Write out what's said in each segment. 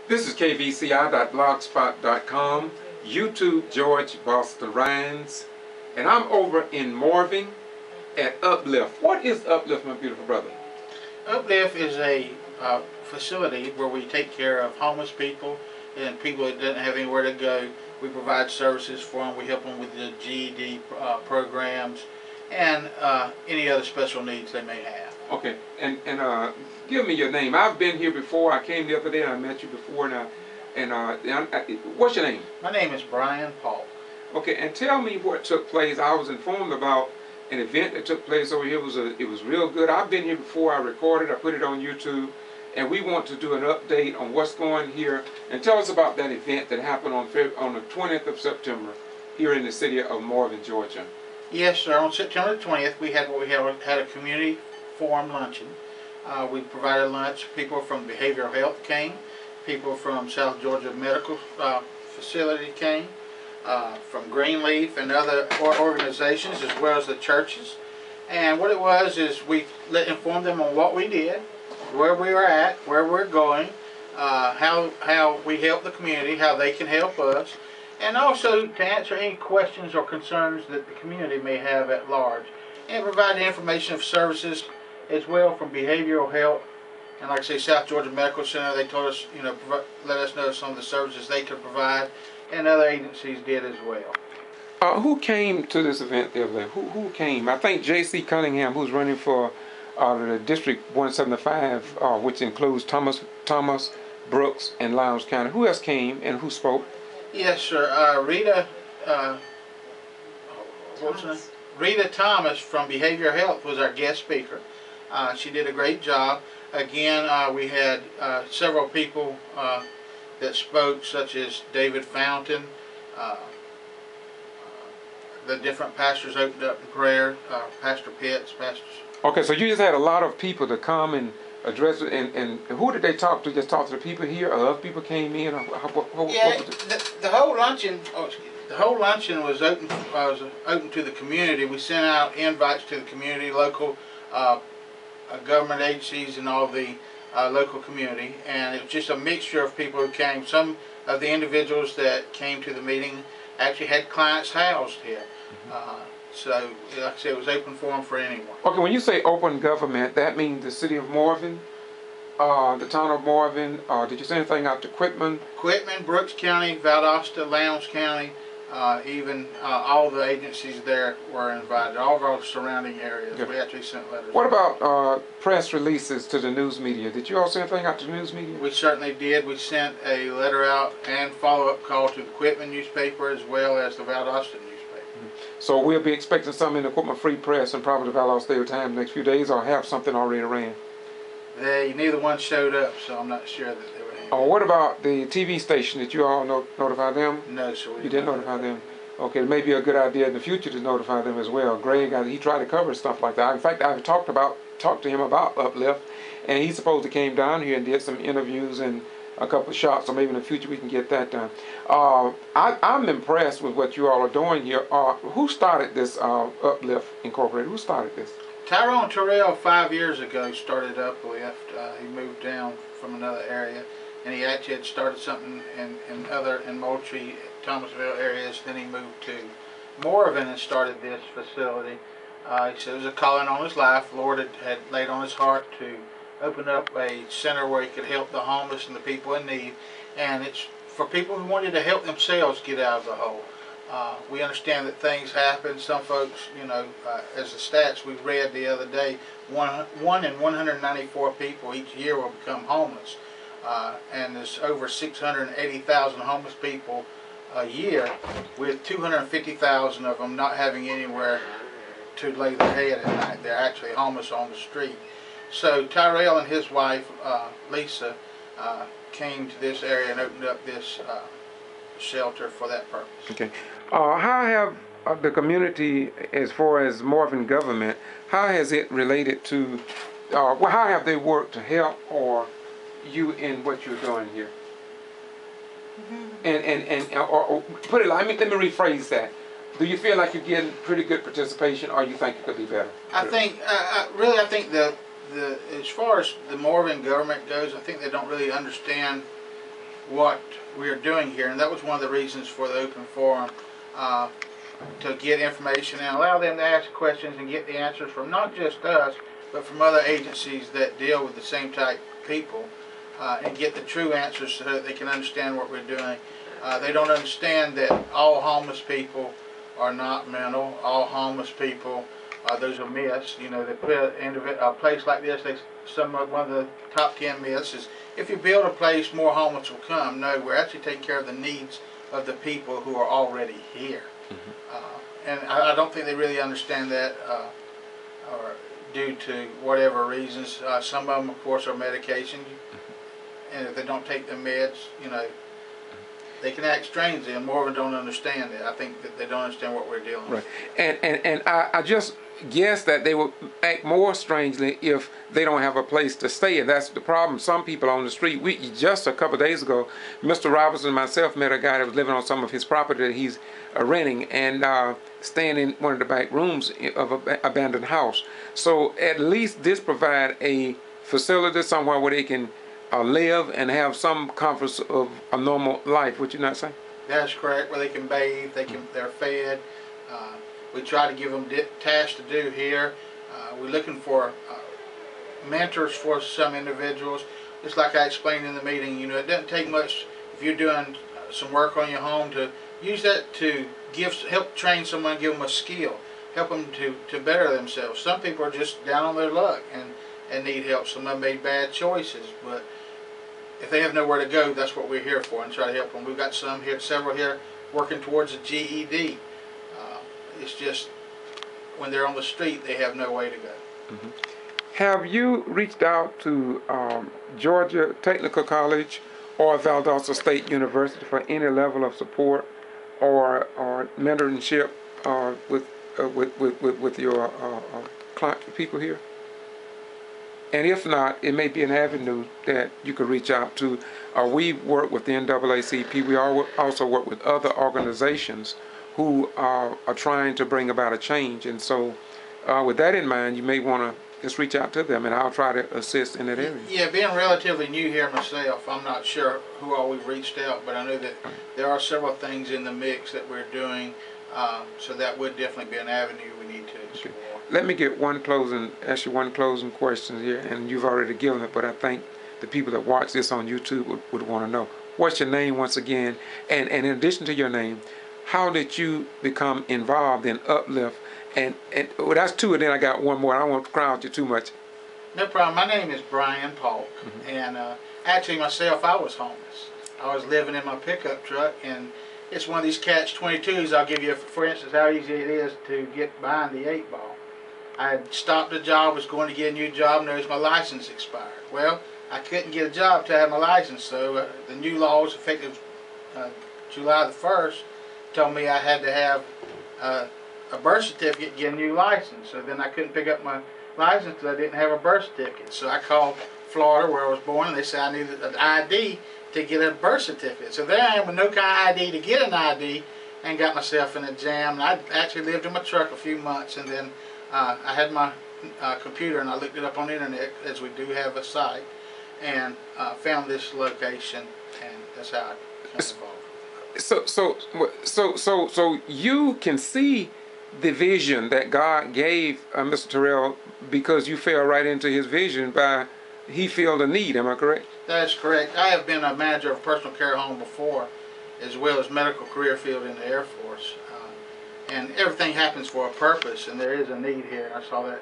This is kvci.blogspot.com, YouTube George Boston Rhines, and I'm over in Morven at Uplift. What is Uplift, my beautiful brother? Uplift is a facility where we take care of homeless people and people that don't have anywhere to go. We provide services for them. We help them with the GED programs and any other special needs they may have. Okay, and give me your name. I've been here before. I came the other day and I met you before. What's your name? My name is Brian Paul. Okay, and tell me what took place. I was informed about an event that took place over here. It was real good. I've been here before. I recorded. I put it on YouTube, and we want to do an update on what's going here. And tell us about that event that happened on the 20th of September here in the city of Morven, Georgia. Yes, sir. On September the 20th, we had a community forum luncheon. We provided lunch. People from behavioral health came. People from South Georgia Medical Facility came. From Greenleaf and other organizations, as well as the churches. And what it was is we informed them on what we did, where we were at, where we're going, how we help the community, how they can help us, and also to answer any questions or concerns that the community may have at large, and provide the information of services as well from behavioral health. And like I say, South Georgia Medical Center, they told us, let us know some of the services they could provide, and other agencies did as well. Who came to this event the other day? Who came? I think J.C. Cunningham, who's running for the District 175, which includes Thomas, Brooks, and Lowndes County. Who else came and who spoke? Yes, sir. Rita Thomas from Behavioral Health was our guest speaker. She did a great job. Again, we had several people that spoke, such as David Fountain. The different pastors opened up in prayer. Pastor Pitts, pastors. Okay, so you just had a lot of people to come and address it, and who did they talk to? Just talk to the people here, or other people came in? The whole luncheon. The whole luncheon was open to the community. We sent out invites to the community, local government agencies, and all the local community, and it was just a mixture of people who came. Some of the individuals that came to the meeting actually had clients housed here. So, like I said, it was open forum for anyone. Okay, when you say open government, that means the city of Morven, the town of Morven, did you say anything out to Quitman? Quitman, Brooks County, Valdosta, Lowndes County, even all the agencies there were invited, all of our surrounding areas. Yeah. We actually sent letters. What about press releases to the news media? Did you all send anything out to the news media? We certainly did. We sent a letter out and follow-up call to the Quitman newspaper as well as the Valdosta newspaper. So we'll be expecting something in the Quitman Free Press and probably the Valdosta Daily Times the next few days, or have something already ran? Neither one showed up, so I'm not sure that they were. What about the TV station? Did you all notify them? No, sir. You didn't notify them? Okay, it may be a good idea in the future to notify them as well. Greg, he tried to cover stuff like that. In fact, I've talked to him about Uplift, and he supposedly came down here and did some interviews and a couple of shots, so maybe in the future we can get that done. I'm impressed with what you all are doing here. Who started this Uplift Incorporated? Who started this? Tyrone Terrell 5 years ago started Uplift. He moved down from another area, and he actually had started something in Moultrie, Thomasville areas. Then he moved to Morven and started this facility. He said it was a calling on his life. Lord had laid on his heart to open up a center where he could help the homeless and the people in need, and it's for people who wanted to help themselves get out of the hole. We understand that things happen. Some folks, as the stats we read the other day, one in 194 people each year will become homeless, and there's over 680,000 homeless people a year, with 250,000 of them not having anywhere to lay their head at night. They're actually homeless on the street. So Tyrell and his wife, Lisa, came to this area and opened up this shelter for that purpose. Okay. How have the community, as far as Morven government, how has it related to, how have they worked to help or you in what you're doing here? Or put it like, let me rephrase that. Do you feel like you're getting pretty good participation, or you think it could be better? I think as far as the Morven government goes, I think they don't really understand what we're doing here, and that was one of the reasons for the open forum, to get information and allow them to ask questions and get the answers from not just us, but from other agencies that deal with the same type of people, and get the true answers so that they can understand what we're doing. They don't understand that all homeless people are not mental. All homeless people, those are myths. You know, they put a place like this, one of the top 10 myths is, if you build a place, more homeless will come. No, we're actually taking care of the needs of the people who are already here. And I don't think they really understand that, or due to whatever reasons. Some of them, of course, are medication, and if they don't take the meds, you know, they can act strangely, and Morven don't understand it. I think that they don't understand what we're dealing with. Right. And I just guess that they will act more strangely if they don't have a place to stay, and that's the problem. Some people on the street, just a couple of days ago, Mr. Robertson and myself met a guy that was living on some of his property that he's renting, and staying in one of the back rooms of an abandoned house. So at least this provide a facility somewhere where they can live and have some comforts of a normal life. Would you not say? That's correct. Where they can bathe, they're fed. We try to give them tasks to do here. We're looking for mentors for some individuals. Just like I explained in the meeting, you know, it doesn't take much if you're doing some work on your home to use that to help train someone, give them a skill, help them to better themselves. Some people are just down on their luck and need help. Some of them made bad choices, but if they have nowhere to go, that's what we're here for, and try to help them. We've got several here working towards a GED. It's just when they're on the street, they have no way to go. Have you reached out to Georgia Technical College or Valdosta State University for any level of support or mentorship with your people here? And if not, it may be an avenue that you could reach out to. We work with the NAACP. We also work with other organizations who are trying to bring about a change. And so with that in mind, you may want to just reach out to them, and I'll try to assist in that area. Yeah, being relatively new here myself, I'm not sure who all we've reached out, but I know that there are several things in the mix that we're doing, so that would definitely be an avenue we need to explore. Okay. Let me get ask you one closing question here, and you've already given it, but I think the people that watch this on YouTube would want to know. What's your name once again? And in addition to your name, how did you become involved in Uplift? And well, that's two, and then I got one more. I don't want to crowd you too much. No problem. My name is Brian Polk, and actually myself, I was homeless. I was living in my pickup truck, and it's one of these catch-22s. I'll give you, for instance, how easy it is to get behind the 8-ball. I had stopped a job, was going to get a new job, and noticed my license expired. Well, I couldn't get a job till I had my license, so the new laws effective July the 1st told me I had to have a birth certificate to get a new license. So then I couldn't pick up my license because I didn't have a birth certificate. So I called Florida, where I was born, and they said I needed an ID to get a birth certificate. So there I am with no kind of ID to get an ID, and got myself in a jam. And I actually lived in my truck a few months, and then I had my computer, and I looked it up on the internet, as we do have a site, and found this location, and that's how I became involved. So you can see the vision that God gave Mr. Terrell, because you fell right into his vision by he felt a need. Am I correct? That is correct. I have been a manager of a personal care home before, as well as medical career field in the Air Force. And everything happens for a purpose, and there is a need here. I saw that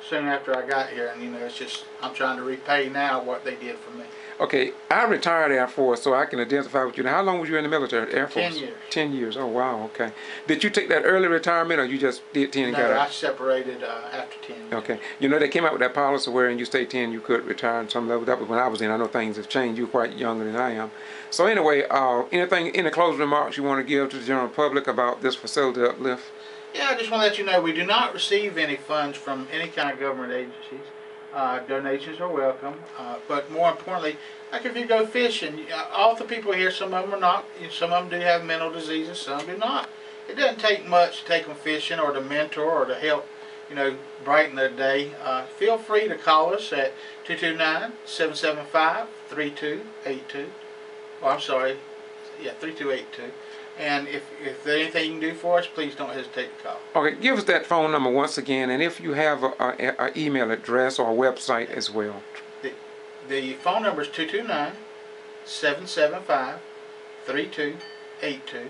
soon after I got here, and you know, it's just I'm trying to repay now what they did for me. Okay, I retired Air Force, so I can identify with you. Now, how long was you in the military, Air Force? 10 years. 10 years. Oh, wow. Okay. Did you take that early retirement, or you just did 10 and got out? No, I separated after 10 years. Okay. You know, they came out with that policy where you stay 10, you could retire on some level. That was when I was in. I know things have changed. You're quite younger than I am. So anyway, any closing remarks you want to give to the general public about this facility Uplift? Yeah, I just want to let you know we do not receive any funds from any kind of government agencies. Donations are welcome, but more importantly, like if you go fishing, all the people here, some of them are not, some of them do have mental diseases, some do not. It doesn't take much to take them fishing or to mentor or to help, you know, brighten their day. Feel free to call us at 229-775-3282. Oh, I'm sorry. Yeah, 3282. And if there's anything you can do for us, please don't hesitate to call. Okay, give us that phone number once again, and if you have a email address or a website as well. The phone number is 229-775-3282.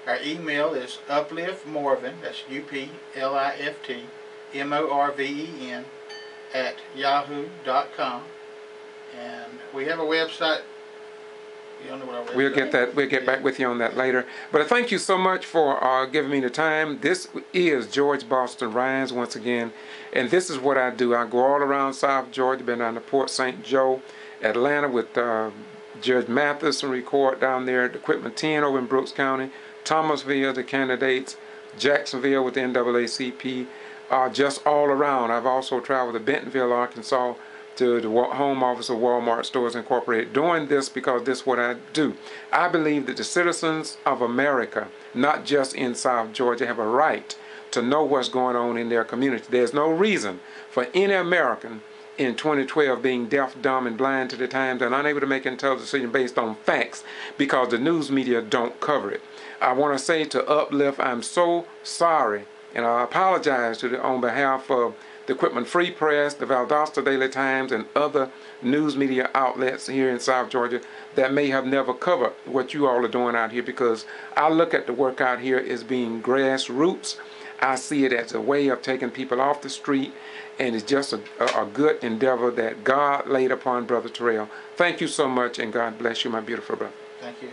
Our email is upliftmorven, that's UPLIFTMORVEN @yahoo.com. And we have a website. You don't know what our website We'll get that. We'll get back with you on that later. But thank you so much for giving me the time. This is George Boston Rhines once again, and this is what I do. I go all around South Georgia. Been down to Port St. Joe, Atlanta with Judge Mathis, and record down there at Equipment 10 over in Brooks County, Thomasville, the candidates, Jacksonville with the NAACP, just all around. I've also traveled to Bentonville, Arkansas, to the home office of Walmart Stores Incorporated, doing this because this is what I do. I believe that the citizens of America, not just in South Georgia, have a right to know what's going on in their community. There's no reason for any American in 2012 being deaf, dumb, and blind to the times and unable to make intelligent decisions based on facts because the news media don't cover it. I want to say to Uplift, I'm so sorry, and I apologize on behalf of the Equipment Free Press, the Valdosta Daily Times, and other news media outlets here in South Georgia that may have never covered what you all are doing out here, because I look at the work out here as being grassroots. I see it as a way of taking people off the street, and it's just a good endeavor that God laid upon Brother Terrell. Thank you so much, and God bless you, my beautiful brother. Thank you.